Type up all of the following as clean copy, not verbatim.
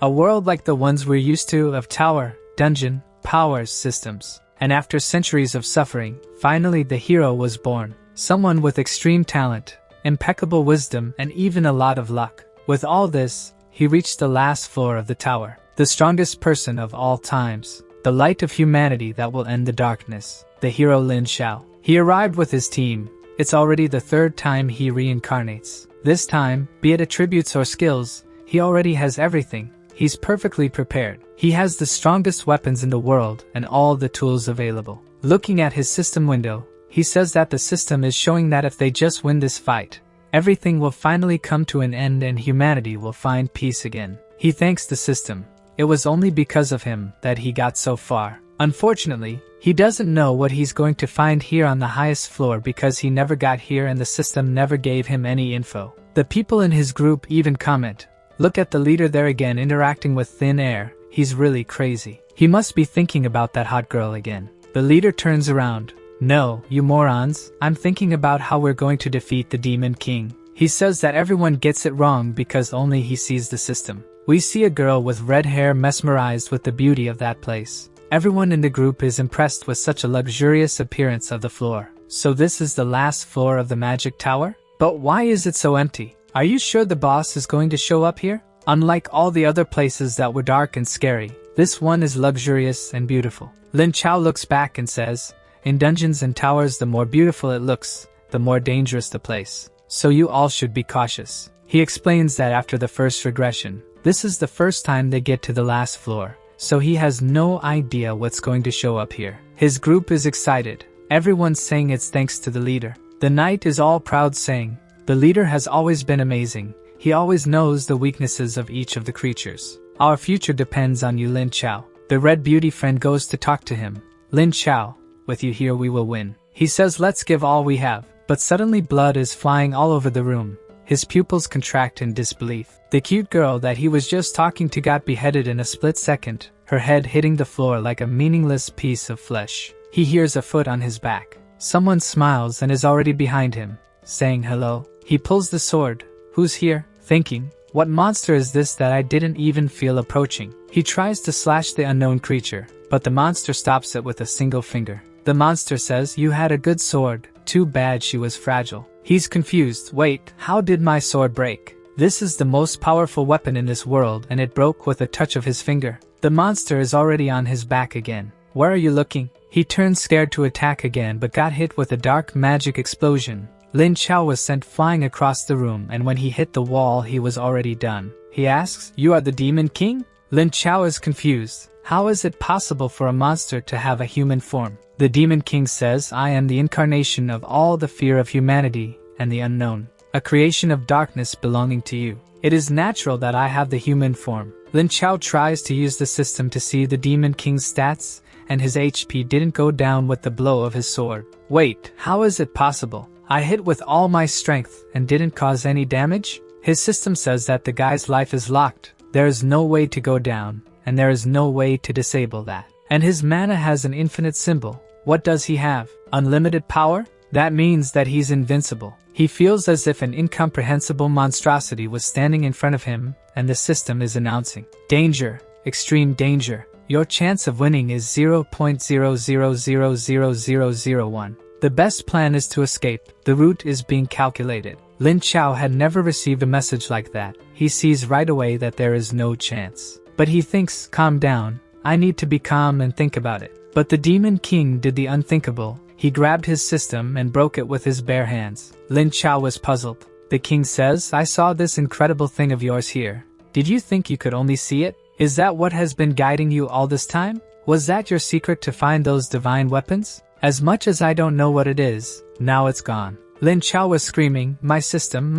A world like the ones we're used to of tower, dungeon, power systems. And after centuries of suffering, finally the hero was born. Someone with extreme talent, impeccable wisdom, and even a lot of luck. With all this, he reached the last floor of the tower. The strongest person of all times. The light of humanity that will end the darkness. The hero Lin Xiao. He arrived with his team. It's already the third time he reincarnates. This time, be it attributes or skills, he already has everything. He's perfectly prepared. He has the strongest weapons in the world and all the tools available. Looking at his system window, he says that the system is showing that if they just win this fight, everything will finally come to an end and humanity will find peace again. He thanks the system. It was only because of him that he got so far. Unfortunately, he doesn't know what he's going to find here on the highest floor because he never got here and the system never gave him any info. The people in his group even comment, "Look at the leader there again interacting with thin air, he's really crazy. He must be thinking about that hot girl again." The leader turns around. "No, you morons, I'm thinking about how we're going to defeat the Demon King." He says that everyone gets it wrong because only he sees the system. We see a girl with red hair mesmerized with the beauty of that place. Everyone in the group is impressed with such a luxurious appearance of the floor. So this is the last floor of the magic tower? But why is it so empty? Are you sure the boss is going to show up here? Unlike all the other places that were dark and scary, this one is luxurious and beautiful. Lin Xiao looks back and says, "In dungeons and towers, the more beautiful it looks, the more dangerous the place. So you all should be cautious." He explains that after the first regression, this is the first time they get to the last floor, so he has no idea what's going to show up here. His group is excited. Everyone's saying it's thanks to the leader. The knight is all proud saying, "The leader has always been amazing. He always knows the weaknesses of each of the creatures. Our future depends on you, Lin Xiao." The red beauty friend goes to talk to him. "Lin Xiao, with you here we will win." He says, "Let's give all we have." But suddenly blood is flying all over the room. His pupils contract in disbelief. The cute girl that he was just talking to got beheaded in a split second, her head hitting the floor like a meaningless piece of flesh. He hears a foot on his back. Someone smiles and is already behind him, saying hello. He pulls the sword. Who's here? Thinking, what monster is this that I didn't even feel approaching? He tries to slash the unknown creature, but the monster stops it with a single finger. The monster says, "You had a good sword. Too bad she was fragile." He's confused. Wait, how did my sword break? This is the most powerful weapon in this world and it broke with a touch of his finger. The monster is already on his back again. Where are you looking? He turned scared to attack again but got hit with a dark magic explosion. Lin Xiao was sent flying across the room and when he hit the wall he was already done. He asks, "You are the Demon King?" Lin Xiao is confused. How is it possible for a monster to have a human form? The Demon King says, "I am the incarnation of all the fear of humanity and the unknown, a creation of darkness belonging to you. It is natural that I have the human form." Lin Xiao tries to use the system to see the Demon King's stats, and his HP didn't go down with the blow of his sword. Wait, how is it possible? I hit with all my strength and didn't cause any damage? His system says that the guy's life is locked. There is no way to go down, and there is no way to disable that. And his mana has an infinite symbol. What does he have? Unlimited power? That means that he's invincible. He feels as if an incomprehensible monstrosity was standing in front of him, and the system is announcing, "Danger, extreme danger. Your chance of winning is 0.00000001. The best plan is to escape. The route is being calculated." Lin Xiao had never received a message like that. He sees right away that there is no chance. But he thinks, "Calm down. I need to be calm and think about it." But the Demon King did the unthinkable. He grabbed his system and broke it with his bare hands. Lin Xiao was puzzled. The king says, "I saw this incredible thing of yours here. Did you think you could only see it? Is that what has been guiding you all this time? Was that your secret to find those divine weapons? As much as I don't know what it is, now it's gone." Lin Xiao was screaming, my system,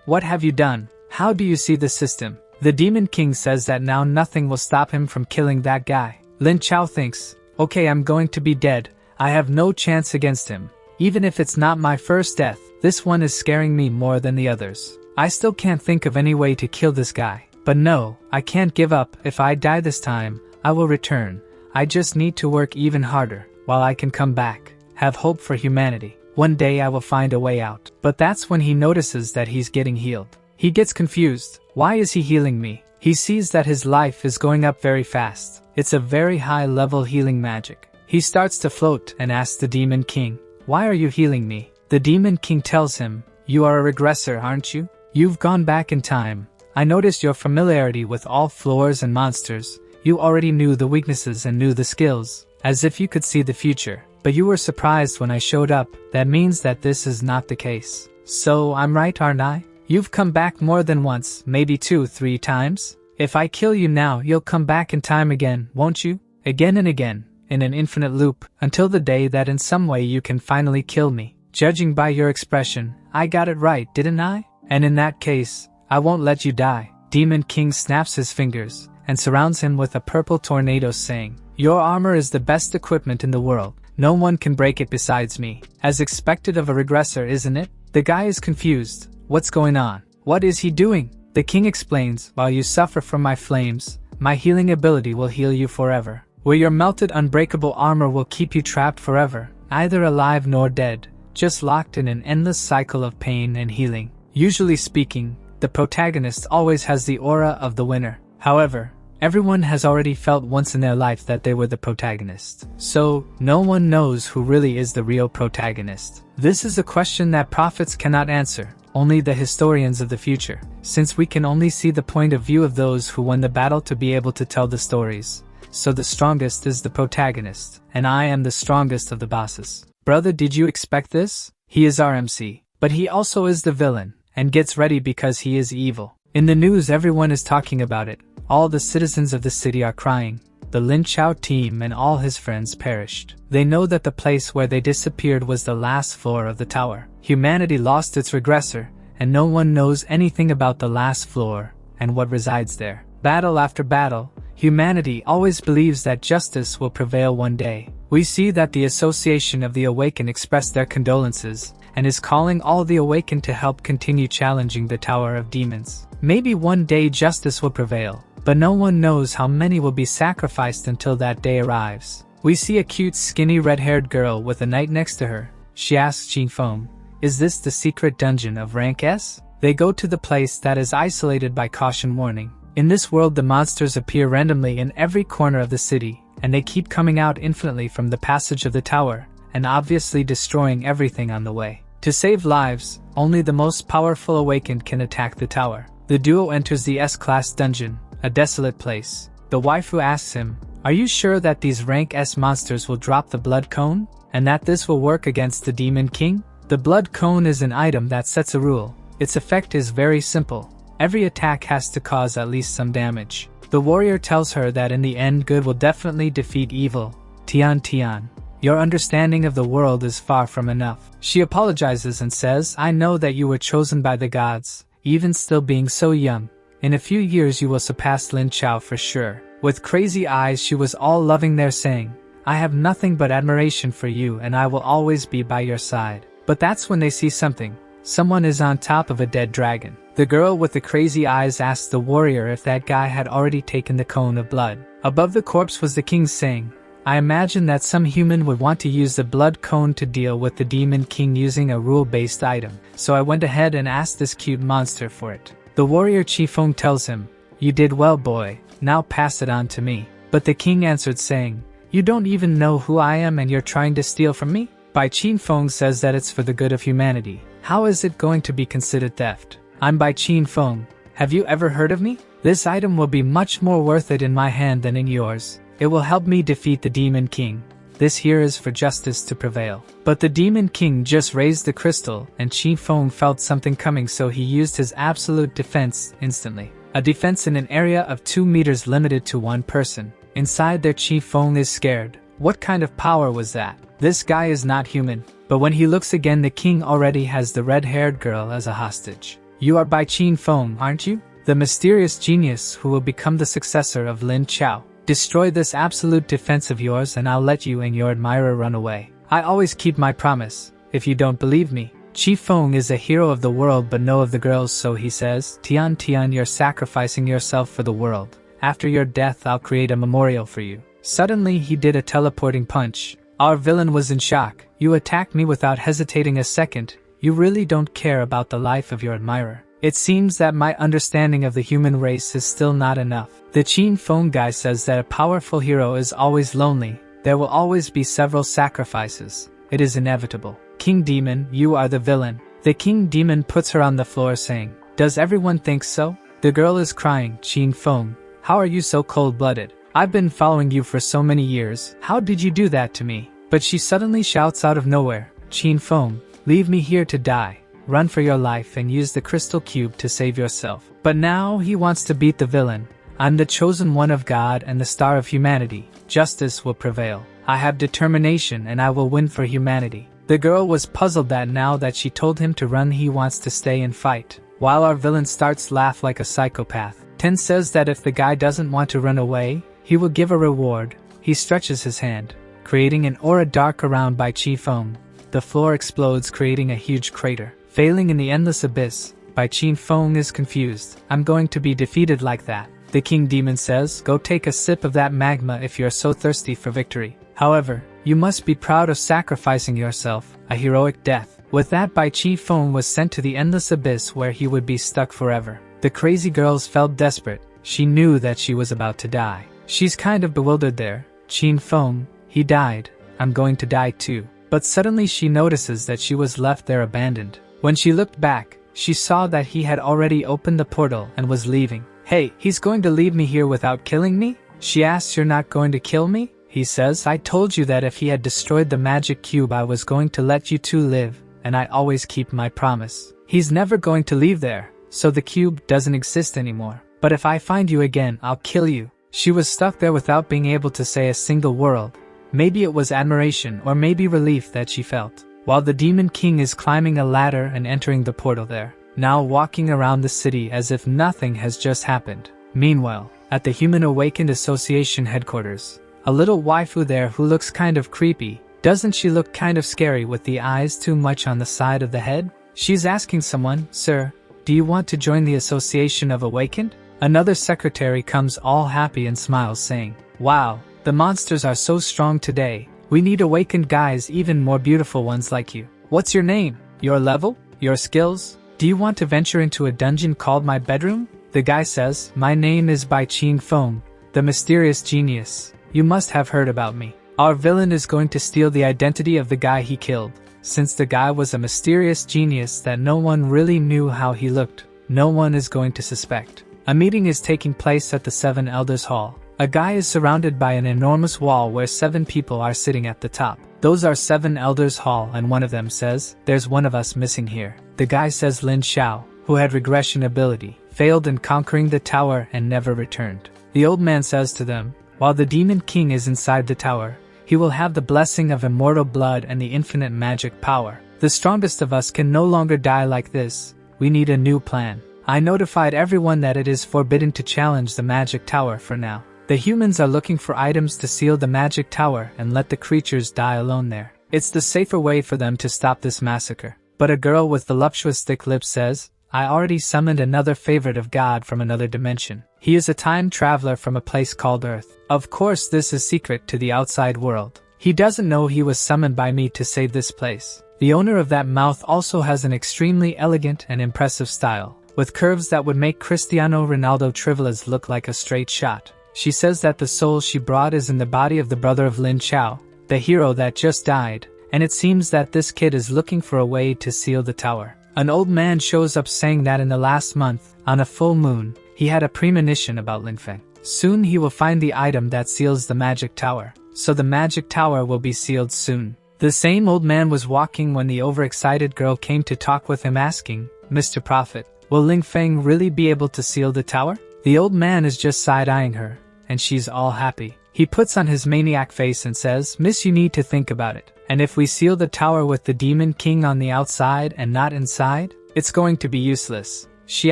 what have you done? How do you see the system?" The Demon King says that now nothing will stop him from killing that guy. Lin Xiao thinks, "Okay, I'm going to be dead. I have no chance against him. Even if it's not my first death, this one is scaring me more than the others. I still can't think of any way to kill this guy. But no, I can't give up. If I die this time, I will return. I just need to work even harder, while I can come back. Have hope for humanity. One day I will find a way out." But that's when he notices that he's getting healed. He gets confused. Why is he healing me? He sees that his life is going up very fast. It's a very high-level healing magic. He starts to float and asks the Demon King, "Why are you healing me?" The Demon King tells him, "You are a regressor, aren't you? You've gone back in time. I noticed your familiarity with all floors and monsters. You already knew the weaknesses and knew the skills, as if you could see the future. But you were surprised when I showed up. That means that this is not the case. So I'm right, aren't I? You've come back more than once, maybe 2, 3 times. If I kill you now, you'll come back in time again, won't you? Again and again, in an infinite loop, until the day that in some way you can finally kill me. Judging by your expression, I got it right, didn't I? And in that case, I won't let you die." Demon King snaps his fingers and surrounds him with a purple tornado, saying, "Your armor is the best equipment in the world. No one can break it besides me." As expected of a regressor, isn't it? The guy is confused. What's going on? What is he doing? The king explains, "While you suffer from my flames, my healing ability will heal you forever. Where your melted unbreakable armor will keep you trapped forever, neither alive nor dead, just locked in an endless cycle of pain and healing." Usually speaking, the protagonist always has the aura of the winner. However, everyone has already felt once in their life that they were the protagonist. So, no one knows who really is the real protagonist. This is a question that prophets cannot answer, only the historians of the future, since we can only see the point of view of those who won the battle to be able to tell the stories. So the strongest is the protagonist, and I am the strongest of the bosses. Brother, did you expect this? He is our MC, but he also is the villain, and gets ready because he is evil. In the news, everyone is talking about it. All the citizens of the city are crying. The Lin Chao team and all his friends perished. They know that the place where they disappeared was the last floor of the tower. Humanity lost its regressor, and no one knows anything about the last floor and what resides there. Battle after battle, humanity always believes that justice will prevail one day. We see that the Association of the Awakened expressed their condolences and is calling all the Awakened to help continue challenging the Tower of Demons. Maybe one day justice will prevail, but no one knows how many will be sacrificed until that day arrives. We see a cute skinny red-haired girl with a knight next to her. She asks Jin Feng, "Is this the secret dungeon of rank S?" They go to the place that is isolated by caution warning. In this world, the monsters appear randomly in every corner of the city, and they keep coming out infinitely from the passage of the tower, and obviously destroying everything on the way. To save lives, only the most powerful Awakened can attack the tower. The duo enters the S-class dungeon, a desolate place. The waifu asks him, "Are you sure that these rank S monsters will drop the blood cone, and that this will work against the Demon King?" The blood cone is an item that sets a rule. Its effect is very simple. Every attack has to cause at least some damage. The warrior tells her that in the end good will definitely defeat evil. Tian, your understanding of the world is far from enough. She apologizes and says, "I know that you were chosen by the gods, even still being so young. In a few years you will surpass Lin Chao for sure." With crazy eyes she was all loving there, saying, "I have nothing but admiration for you and I will always be by your side." But that's when they see something. Someone is on top of a dead dragon. The girl with the crazy eyes asks the warrior if that guy had already taken the cone of blood. Above the corpse was the king, saying, "I imagine that some human would want to use the blood cone to deal with the Demon King using a rule-based item, so I went ahead and asked this cute monster for it." The warrior Qifeng tells him, "You did well, boy, now pass it on to me." But the king answered, saying, "You don't even know who I am and you're trying to steal from me?" Bai Qifeng says that it's for the good of humanity. How is it going to be considered theft? I'm Bai Qifeng. Have you ever heard of me? This item will be much more worth it in my hand than in yours. It will help me defeat the Demon King. This here is for justice to prevail. But the Demon King just raised the crystal, and Qifeng felt something coming, so he used his absolute defense instantly. A defense in an area of 2 meters limited to one person. Inside there, Qifeng is scared. What kind of power was that? This guy is not human. But when he looks again, the king already has the red-haired girl as a hostage. You are Bai Qifeng, aren't you? The mysterious genius who will become the successor of Lin Chao. Destroy this absolute defense of yours and I'll let you and your admirer run away. I always keep my promise, if you don't believe me. Qifeng is a hero of the world but no of the girls, so he says, Tian, you're sacrificing yourself for the world. After your death I'll create a memorial for you. Suddenly he did a teleporting punch. Our villain was in shock. You attacked me without hesitating a second. You really don't care about the life of your admirer. It seems that my understanding of the human race is still not enough. The Qin Feng guy says that a powerful hero is always lonely. There will always be several sacrifices. It is inevitable. King Demon, you are the villain. The King Demon puts her on the floor saying, does everyone think so? The girl is crying, Qin Feng, how are you so cold-blooded? I've been following you for so many years. How did you do that to me? But she suddenly shouts out of nowhere, Qin Feng, leave me here to die. Run for your life and use the crystal cube to save yourself. But now he wants to beat the villain. I'm the chosen one of God and the star of humanity. Justice will prevail. I have determination and I will win for humanity. The girl was puzzled that now that she told him to run he wants to stay and fight. While our villain starts to laugh like a psychopath. Ten says that if the guy doesn't want to run away, he will give a reward. He stretches his hand, creating an aura dark around by Qi Feng. The floor explodes, creating a huge crater. Failing in the endless abyss, Bai Qin Feng is confused. I'm going to be defeated like that. The King Demon says, go take a sip of that magma if you're so thirsty for victory. However, you must be proud of sacrificing yourself, a heroic death. With that, Bai Qin Feng was sent to the endless abyss where he would be stuck forever. The crazy girls felt desperate. She knew that she was about to die. She's kind of bewildered there. Qin Feng, he died. I'm going to die too. But suddenly she notices that she was left there abandoned. When she looked back, she saw that he had already opened the portal and was leaving. Hey, he's going to leave me here without killing me? She asks, you're not going to kill me? He says, I told you that if he had destroyed the magic cube I was going to let you two live, and I always keep my promise. He's never going to leave there, so the cube doesn't exist anymore. But if I find you again, I'll kill you. She was stuck there without being able to say a single word. Maybe it was admiration or maybe relief that she felt. While the Demon King is climbing a ladder and entering the portal there, now walking around the city as if nothing has just happened. Meanwhile, at the Human Awakened Association headquarters, a little waifu there who looks kind of creepy. Doesn't she look kind of scary with the eyes too much on the side of the head? She's asking someone, sir, do you want to join the Association of Awakened? Another secretary comes all happy and smiles saying, wow, the monsters are so strong today. We need awakened guys, even more beautiful ones like you. What's your name? Your level? Your skills? Do you want to venture into a dungeon called my bedroom? The guy says, my name is Bai Qin Feng, the mysterious genius. You must have heard about me. Our villain is going to steal the identity of the guy he killed. Since the guy was a mysterious genius that no one really knew how he looked, no one is going to suspect. A meeting is taking place at the Seven Elders Hall. A guy is surrounded by an enormous wall where 7 people are sitting at the top. Those are 7 Elders Hall, and one of them says, there's one of us missing here. The guy says Lin Xiao, who had regression ability, failed in conquering the tower and never returned. The old man says to them, while the Demon King is inside the tower, he will have the blessing of immortal blood and the infinite magic power. The strongest of us can no longer die like this. We need a new plan. I notified everyone that it is forbidden to challenge the magic tower for now. The humans are looking for items to seal the magic tower and let the creatures die alone there. It's the safer way for them to stop this massacre. But a girl with voluptuous thick lips says, I already summoned another favorite of God from another dimension. He is a time traveler from a place called Earth. Of course this is secret to the outside world. He doesn't know he was summoned by me to save this place. The owner of that mouth also has an extremely elegant and impressive style, with curves that would make Cristiano Ronaldo Trivelas look like a straight shot. She says that the soul she brought is in the body of the brother of Lin Xiao, the hero that just died, and it seems that this kid is looking for a way to seal the tower. An old man shows up saying that in the last month, on a full moon, he had a premonition about Linfeng. Soon he will find the item that seals the magic tower, so the magic tower will be sealed soon. The same old man was walking when the overexcited girl came to talk with him asking, Mr. Prophet, will Linfeng really be able to seal the tower? The old man is just side-eyeing her, and she's all happy. He puts on his maniac face and says, Miss, you need to think about it. And if we seal the tower with the Demon King on the outside and not inside, it's going to be useless. She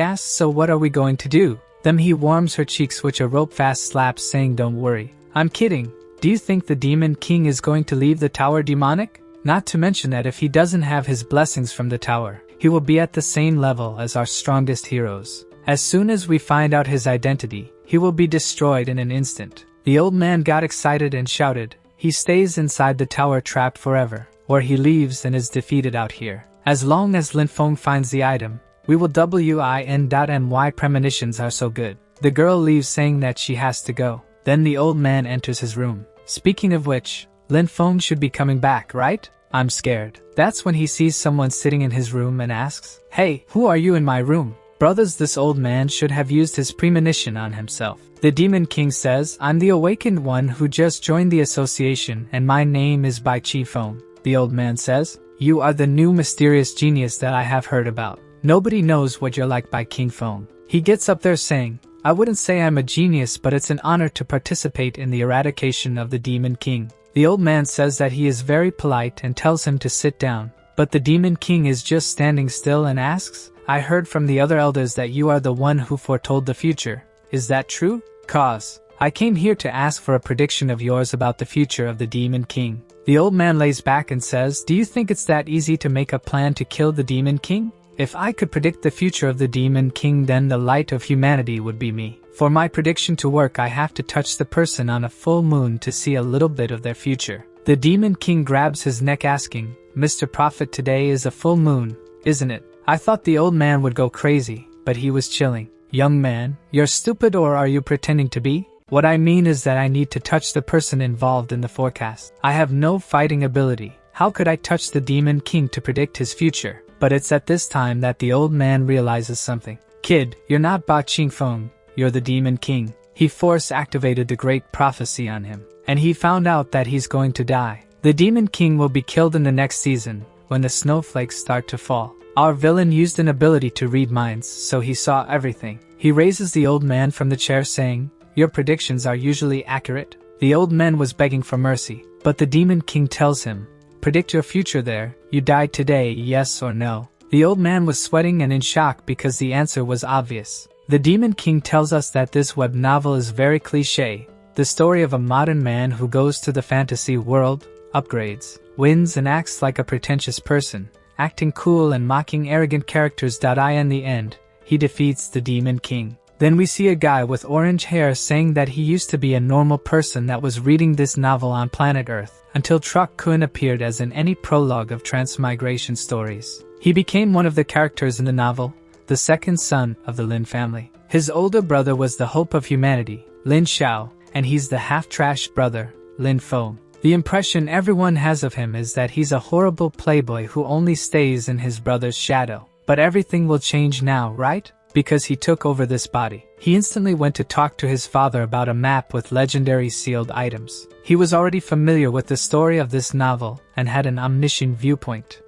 asks, so what are we going to do? Then he warms her cheeks which a rope fast slaps saying, don't worry. I'm kidding. Do you think the Demon King is going to leave the tower demonic? Not to mention that if he doesn't have his blessings from the tower, he will be at the same level as our strongest heroes. As soon as we find out his identity, he will be destroyed in an instant. The old man got excited and shouted, he stays inside the tower trapped forever, or he leaves and is defeated out here. As long as Lin Feng finds the item, We will win.my premonitions are so good. The girl leaves saying that she has to go. Then the old man enters his room. Speaking of which, Lin Feng should be coming back, right? I'm scared. That's when he sees someone sitting in his room and asks, "Hey, who are you in my room?" Brothers, this old man should have used his premonition on himself. The Demon King says, "I'm the awakened one who just joined the association and my name is Bai Chi Feng." The old man says, "You are the new mysterious genius that I have heard about. Nobody knows what you're like by King Feng." He gets up there saying, "I wouldn't say I'm a genius, but it's an honor to participate in the eradication of the Demon King." The old man says that he is very polite and tells him to sit down, but the Demon King is just standing still and asks, "I heard from the other elders that you are the one who foretold the future. Is that true?" "Cause I came here to ask for a prediction of yours about the future of the Demon King." The old man lays back and says, "Do you think it's that easy to make a plan to kill the Demon King? If I could predict the future of the Demon King, then the light of humanity would be me. For my prediction to work, I have to touch the person on a full moon to see a little bit of their future." The Demon King grabs his neck asking, "Mr. Prophet, today is a full moon, isn't it?" I thought the old man would go crazy, but he was chilling. "Young man, you're stupid, or are you pretending to be? What I mean is that I need to touch the person involved in the forecast. I have no fighting ability. How could I touch the Demon King to predict his future?" But it's at this time that the old man realizes something. "Kid, you're not Ba Ching Feng, you're the Demon King." He force-activated the great prophecy on him, and he found out that he's going to die. The Demon King will be killed in the next season, when the snowflakes start to fall. Our villain used an ability to read minds, so he saw everything. He raises the old man from the chair saying, "Your predictions are usually accurate." The old man was begging for mercy, but the Demon King tells him, "Predict your future there, you died today, yes or no?" The old man was sweating and in shock because the answer was obvious. The Demon King tells us that this web novel is very cliché, the story of a modern man who goes to the fantasy world, upgrades, wins and acts like a pretentious person, acting cool and mocking arrogant characters. In the end, he defeats the Demon King. Then we see a guy with orange hair saying that he used to be a normal person that was reading this novel on planet Earth, until Truck Kun appeared as in any prologue of transmigration stories. He became one of the characters in the novel, the second son of the Lin family. His older brother was the hope of humanity, Lin Xiao, and he's the half-trashed brother, Lin Feng. The impression everyone has of him is that he's a horrible playboy who only stays in his brother's shadow. But everything will change now, right? Because he took over this body. He instantly went to talk to his father about a map with legendary sealed items. He was already familiar with the story of this novel and had an omniscient viewpoint.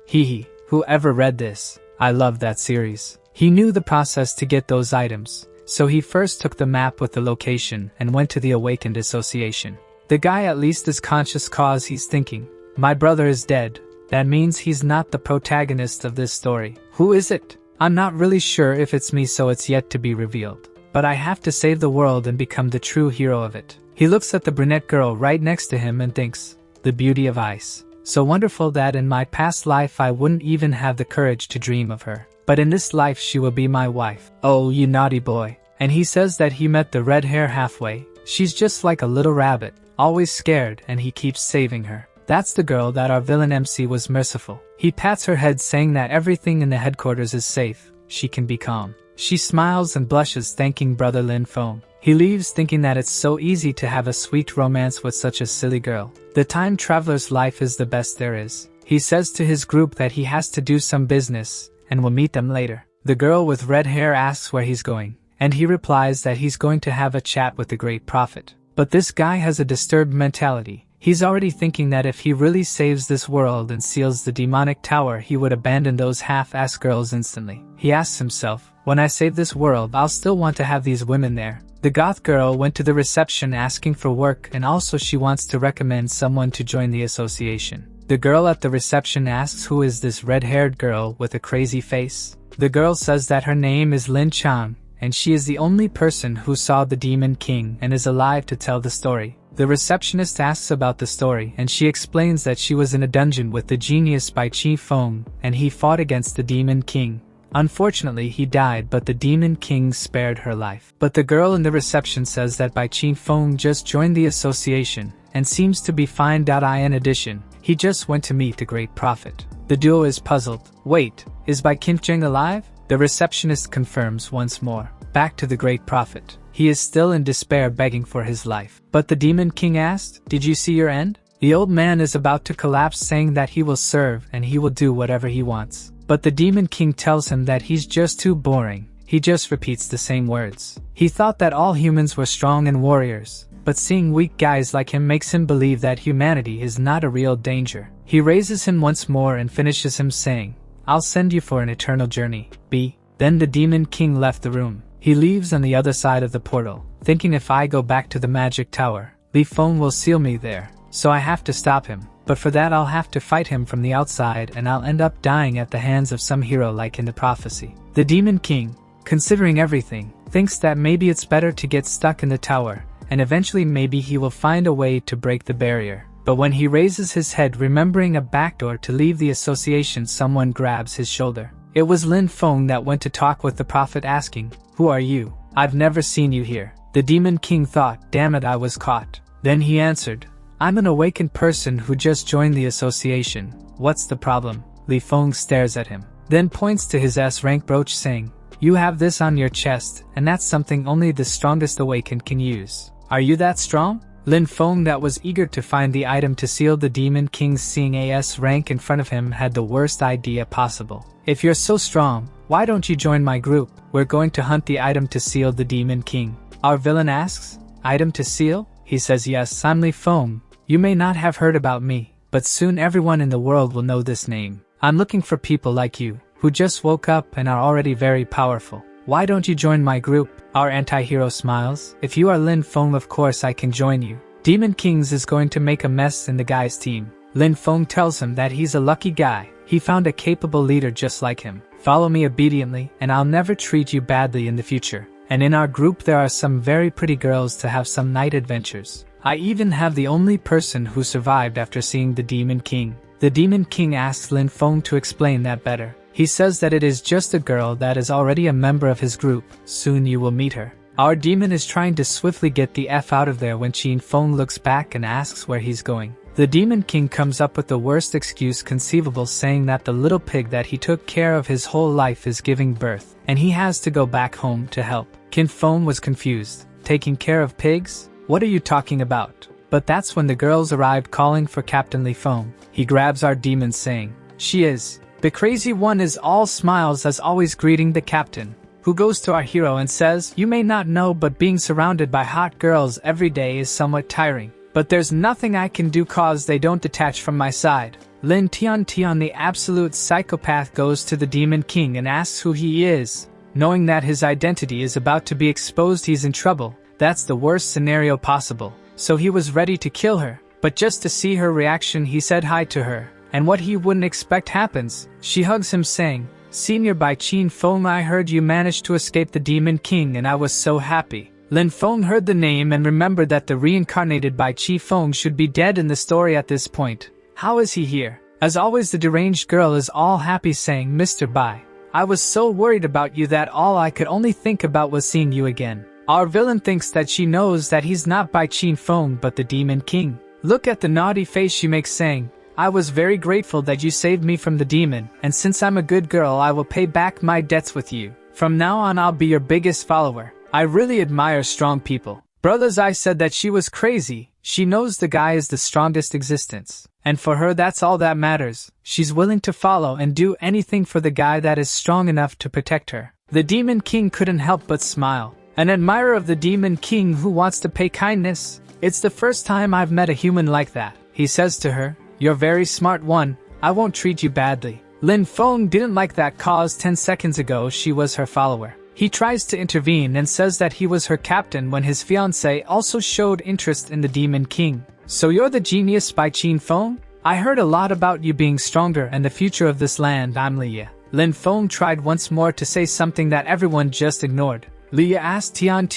Whoever read this, I love that series. He knew the process to get those items, so he first took the map with the location and went to the Awakened Association. The guy at least is conscious cause he's thinking, "My brother is dead. That means he's not the protagonist of this story. Who is it? I'm not really sure if it's me, so it's yet to be revealed. But I have to save the world and become the true hero of it." He looks at the brunette girl right next to him and thinks, "The beauty of ice. So wonderful that in my past life I wouldn't even have the courage to dream of her. But in this life she will be my wife. Oh, you naughty boy." And he says that he met the red hair halfway. She's just like a little rabbit, always scared, and he keeps saving her. That's the girl that our villain MC was merciful. He pats her head saying that everything in the headquarters is safe, she can be calm. She smiles and blushes, thanking brother Lin Feng. He leaves thinking that it's so easy to have a sweet romance with such a silly girl. The time traveler's life is the best there is. He says to his group that he has to do some business, and will meet them later. The girl with red hair asks where he's going, and he replies that he's going to have a chat with the great prophet. But this guy has a disturbed mentality. He's already thinking that if he really saves this world and seals the demonic tower, he would abandon those half-ass girls instantly. He asks himself, "When I save this world, I'll still want to have these women there." The goth girl went to the reception asking for work, and also she wants to recommend someone to join the association. The girl at the reception asks who is this red-haired girl with a crazy face. The girl says that her name is Lin Chang, and she is the only person who saw the Demon King and is alive to tell the story. The receptionist asks about the story, and she explains that she was in a dungeon with the genius Bai Chi Feng, and he fought against the Demon King. Unfortunately, he died, but the Demon King spared her life. But the girl in the reception says that Bai Chi Feng just joined the association, and seems to be fine. In addition, he just went to meet the great prophet. The duo is puzzled. Wait, is Bai Kim Jeng alive? The receptionist confirms once more. Back to the great prophet. He is still in despair, begging for his life. But the Demon King asked, "Did you see your end?" The old man is about to collapse, saying that he will serve and he will do whatever he wants. But the Demon King tells him that he's just too boring. He just repeats the same words. He thought that all humans were strong and warriors, but seeing weak guys like him makes him believe that humanity is not a real danger. He raises him once more and finishes him saying, "I'll send you for an eternal journey, B." Then the Demon King left the room. He leaves on the other side of the portal, thinking if I go back to the magic tower, Li Feng will seal me there, so I have to stop him. But for that I'll have to fight him from the outside and I'll end up dying at the hands of some hero like in the prophecy. The Demon King, considering everything, thinks that maybe it's better to get stuck in the tower, and eventually maybe he will find a way to break the barrier. But when he raises his head, remembering a backdoor to leave the association, someone grabs his shoulder. It was Lin Feng that went to talk with the prophet, asking, "Who are you? I've never seen you here." The Demon King thought, "Damn it, I was caught." Then he answered, "I'm an awakened person who just joined the association. What's the problem?" Li Feng stares at him, then points to his S-rank brooch, saying, "You have this on your chest, and that's something only the strongest awakened can use. Are you that strong?" Lin Feng, that was eager to find the item to seal the Demon King, seeing a S-rank in front of him, had the worst idea possible. "If you're so strong, why don't you join my group? We're going to hunt the item to seal the Demon King." Our villain asks, "Item to seal?" He says, "Yes, I'm Li Feng. You may not have heard about me, but soon everyone in the world will know this name. I'm looking for people like you, who just woke up and are already very powerful. Why don't you join my group?" Our anti-hero smiles. "If you are Lin Feng, of course I can join you. Demon Kings is going to make a mess in the guy's team." Lin Feng tells him that he's a lucky guy. He found a capable leader just like him. "Follow me obediently, and I'll never treat you badly in the future. And in our group there are some very pretty girls to have some night adventures. I even have the only person who survived after seeing the Demon King." The Demon King asks Lin Feng to explain that better. He says that it is just a girl that is already a member of his group. Soon you will meet her. Our demon is trying to swiftly get the F out of there when Qin Feng looks back and asks where he's going. The Demon King comes up with the worst excuse conceivable, saying that the little pig that he took care of his whole life is giving birth, and he has to go back home to help. Qin Feng was confused. "Taking care of pigs? What are you talking about?" But that's when the girls arrived, calling for Captain Li Feng. He grabs our demon, saying, "She is." The crazy one is all smiles as always, greeting the captain, who goes to our hero and says, "You may not know, but being surrounded by hot girls every day is somewhat tiring. But there's nothing I can do cause they don't detach from my side." Lin Tian, the absolute psychopath, goes to the Demon King and asks who he is. Knowing that his identity is about to be exposed, he's in trouble. That's the worst scenario possible. So he was ready to kill her, but just to see her reaction, he said hi to her. And what he wouldn't expect happens. She hugs him, saying, "Senior Bai Qin Feng, I heard you managed to escape the Demon King and I was so happy." Lin Feng heard the name and remembered that the reincarnated Bai Qi Feng should be dead in the story at this point. How is he here? As always, the deranged girl is all happy, saying, "Mr. Bai, I was so worried about you that all I could only think about was seeing you again." Our villain thinks that she knows that he's not Bai Qin Feng but the Demon King. Look at the naughty face she makes, saying, "I was very grateful that you saved me from the demon, and since I'm a good girl I will pay back my debts with you. From now on I'll be your biggest follower. I really admire strong people." Brothers, I said that she was crazy. She knows the guy is the strongest existence, and for her that's all that matters. She's willing to follow and do anything for the guy that is strong enough to protect her. The Demon King couldn't help but smile. An admirer of the Demon King who wants to pay kindness. "It's the first time I've met a human like that," he says to her. "You're very smart one. I won't treat you badly." Lin Feng didn't like that cause 10 seconds ago she was her follower. He tries to intervene and says that he was her captain when his fiancée also showed interest in the Demon King. "So you're the genius Bai Qin Feng? I heard a lot about you being stronger and the future of this land. I'm Liya." Lin Feng tried once more to say something that everyone just ignored. Liya asked Tian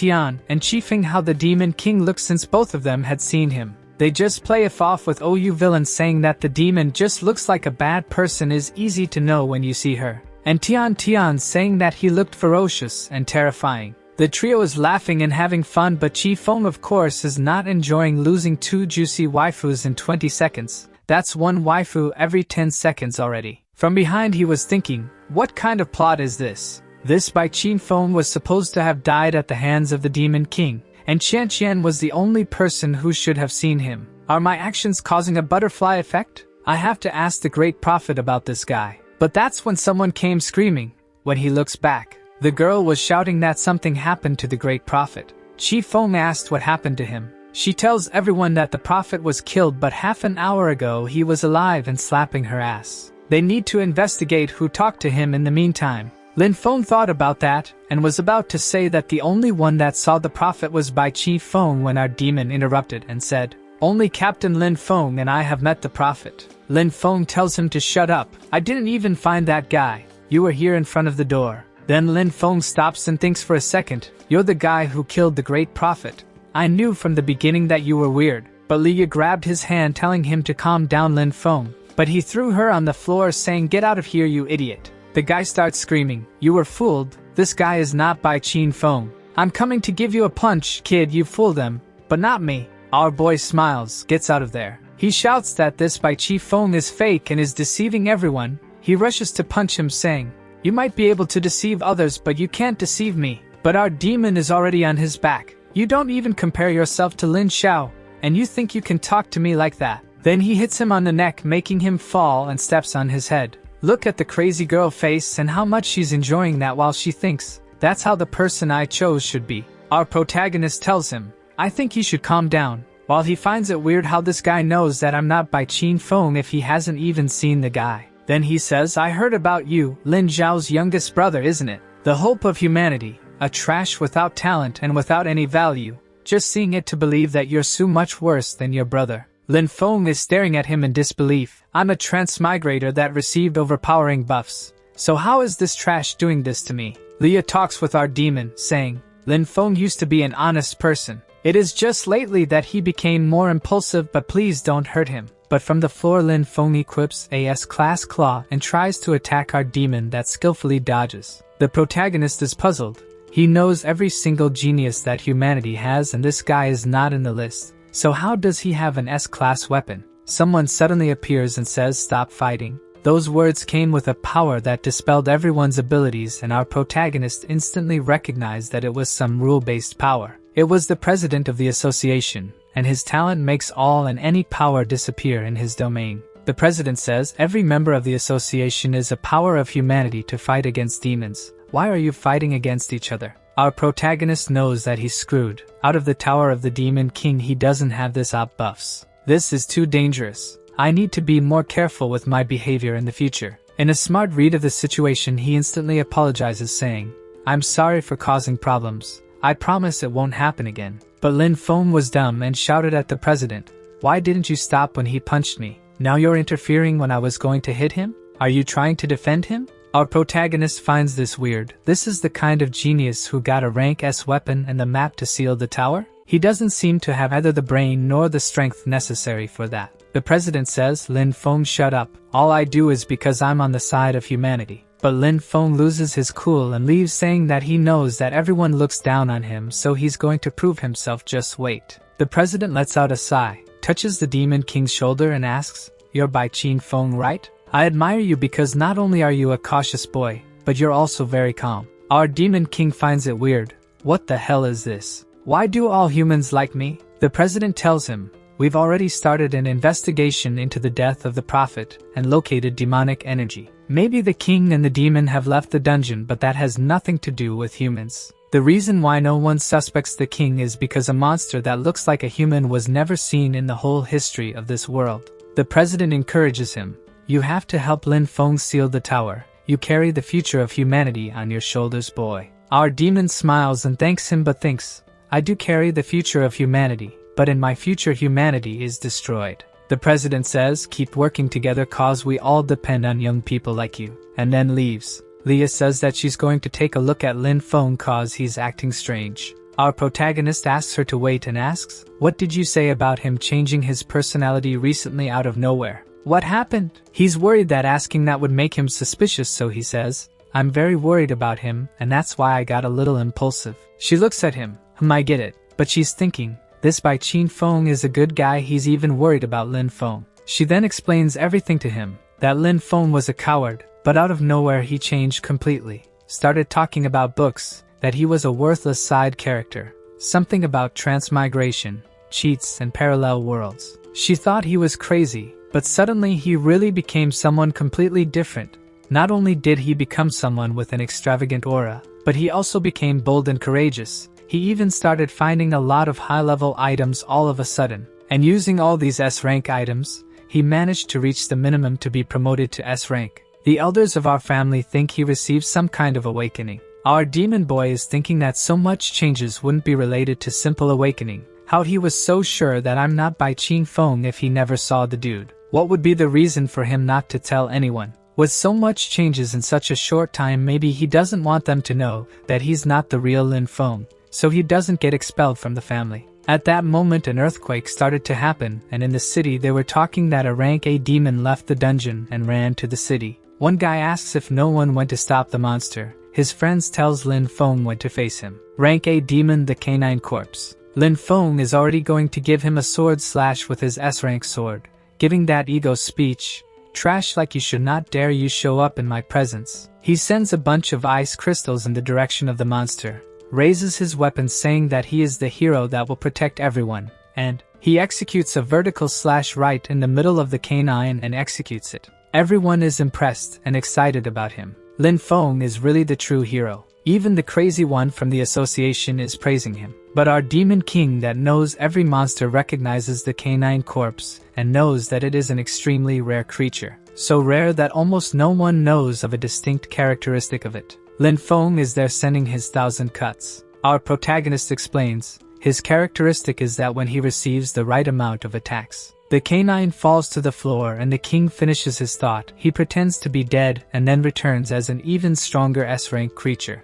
and Qifeng how the Demon King looked since both of them had seen him. They just play it off with OU villain, saying that the demon just looks like a bad person is easy to know when you see her. And Tian saying that he looked ferocious and terrifying. The trio is laughing and having fun, but Qifeng of course is not enjoying losing 2 juicy waifus in 20 seconds. That's 1 waifu every 10 seconds already. From behind he was thinking, what kind of plot is this? This Bai Qin Feng was supposed to have died at the hands of the Demon King, and Qian Qian was the only person who should have seen him. Are my actions causing a butterfly effect? I have to ask the great prophet about this guy. But that's when someone came screaming. When he looks back, the girl was shouting that something happened to the great prophet. Qi Feng asked what happened to him. She tells everyone that the prophet was killed, but half an hour ago he was alive and slapping her ass. They need to investigate who talked to him in the meantime. Lin Feng thought about that, and was about to say that the only one that saw the prophet was Bai Qi Feng when our demon interrupted and said, only Captain Lin Feng and I have met the prophet. Lin Feng tells him to shut up. I didn't even find that guy. You were here in front of the door. Then Lin Feng stops and thinks for a second. You're the guy who killed the great prophet. I knew from the beginning that you were weird. But Leah grabbed his hand telling him to calm down Lin Feng. But he threw her on the floor saying, get out of here, you idiot. The guy starts screaming, you were fooled. This guy is not Bai Qin Feng. I'm coming to give you a punch, kid, you fooled them. But not me. Our boy smiles, gets out of there. He shouts that this Bai Qi Feng is fake and is deceiving everyone. He rushes to punch him saying, you might be able to deceive others but you can't deceive me. But our demon is already on his back. You don't even compare yourself to Lin Xiao, and you think you can talk to me like that. Then he hits him on the neck making him fall and steps on his head. Look at the crazy girl face and how much she's enjoying that while she thinks, that's how the person I chose should be. Our protagonist tells him, I think he should calm down. While he finds it weird how this guy knows that I'm not Bai Qin Feng if he hasn't even seen the guy. Then he says, I heard about you, Lin Zhao's youngest brother, isn't it? The hope of humanity, a trash without talent and without any value. Just seeing it to believe that you're so much worse than your brother. Lin Feng is staring at him in disbelief. I'm a transmigrator that received overpowering buffs. So how is this trash doing this to me? Leah talks with our demon, saying, Lin Feng used to be an honest person. It is just lately that he became more impulsive, but please don't hurt him. But from the floor Lin Feng equips a S-class claw and tries to attack our demon that skillfully dodges. The protagonist is puzzled. He knows every single genius that humanity has and this guy is not in the list. So how does he have an S-class weapon? Someone suddenly appears and says stop fighting. Those words came with a power that dispelled everyone's abilities and our protagonist instantly recognized that it was some rule-based power. It was the president of the association, and his talent makes all and any power disappear in his domain. The president says every member of the association is a power of humanity to fight against demons. Why are you fighting against each other? Our protagonist knows that he's screwed. Out of the tower of the Demon King he doesn't have this op buffs. This is too dangerous. I need to be more careful with my behavior in the future. In a smart read of the situation he instantly apologizes saying, I'm sorry for causing problems. I promise it won't happen again. But Lin Feng was dumb and shouted at the president, why didn't you stop when he punched me? Now you're interfering when I was going to hit him? Are you trying to defend him? Our protagonist finds this weird. This is the kind of genius who got a rank S weapon and the map to seal the tower? He doesn't seem to have either the brain nor the strength necessary for that. The president says, Lin Feng, shut up. All I do is because I'm on the side of humanity. But Lin Feng loses his cool and leaves saying that he knows that everyone looks down on him, so he's going to prove himself, just wait. The president lets out a sigh, touches the Demon King's shoulder and asks, you're Bai Qin Feng, right? I admire you because not only are you a cautious boy, but you're also very calm. Our Demon King finds it weird. What the hell is this? Why do all humans like me? The president tells him, we've already started an investigation into the death of the prophet and located demonic energy. Maybe the king and the demon have left the dungeon, but that has nothing to do with humans. The reason why no one suspects the king is because a monster that looks like a human was never seen in the whole history of this world. The president encourages him. You have to help Lin Feng seal the tower. You carry the future of humanity on your shoulders, boy. Our demon smiles and thanks him but thinks, I do carry the future of humanity, but in my future humanity is destroyed. The president says, keep working together cause we all depend on young people like you, and then leaves. Leah says that she's going to take a look at Lin Feng cause he's acting strange. Our protagonist asks her to wait and asks, what did you say about him changing his personality recently out of nowhere? What happened? He's worried that asking that would make him suspicious, so he says, I'm very worried about him and that's why I got a little impulsive. She looks at him, I get it, but she's thinking, this Bai Qin Feng is a good guy, he's even worried about Lin Feng. She then explains everything to him. that Lin Feng was a coward, but out of nowhere he changed completely. Started talking about books, that he was a worthless side character. Something about transmigration, cheats and parallel worlds. She thought he was crazy, but suddenly he really became someone completely different. Not only did he become someone with an extravagant aura, but he also became bold and courageous. He even started finding a lot of high-level items all of a sudden. And using all these S-rank items, he managed to reach the minimum to be promoted to S-rank. The elders of our family think he received some kind of awakening. Our demon boy is thinking that so much changes wouldn't be related to simple awakening. How he was so sure that I'm not by Qing Feng if he never saw the dude. What would be the reason for him not to tell anyone? With so much changes in such a short time, maybe he doesn't want them to know that he's not the real Lin Feng, so he doesn't get expelled from the family. At that moment an earthquake started to happen, and in the city they were talking that a rank A demon left the dungeon and ran to the city. One guy asks if no one went to stop the monster. His friends tells Lin Feng went to face him. Rank A demon, the canine corpse. Lin Feng is already going to give him a sword slash with his S-rank sword, giving that ego speech. Trash, like you should not dare you show up in my presence. He sends a bunch of ice crystals in the direction of the monster, raises his weapon saying that he is the hero that will protect everyone, and he executes a vertical slash right in the middle of the canine and executes it. Everyone is impressed and excited about him. Lin Feng is really the true hero. Even the crazy one from the association is praising him. But our demon king that knows every monster recognizes the canine corpse and knows that it is an extremely rare creature. So rare that almost no one knows of a distinct characteristic of it. Lin Feng is there sending his 1,000 cuts. Our protagonist explains, his characteristic is that when he receives the right amount of attacks, the canine falls to the floor and the king finishes his thought. He pretends to be dead and then returns as an even stronger S-rank creature.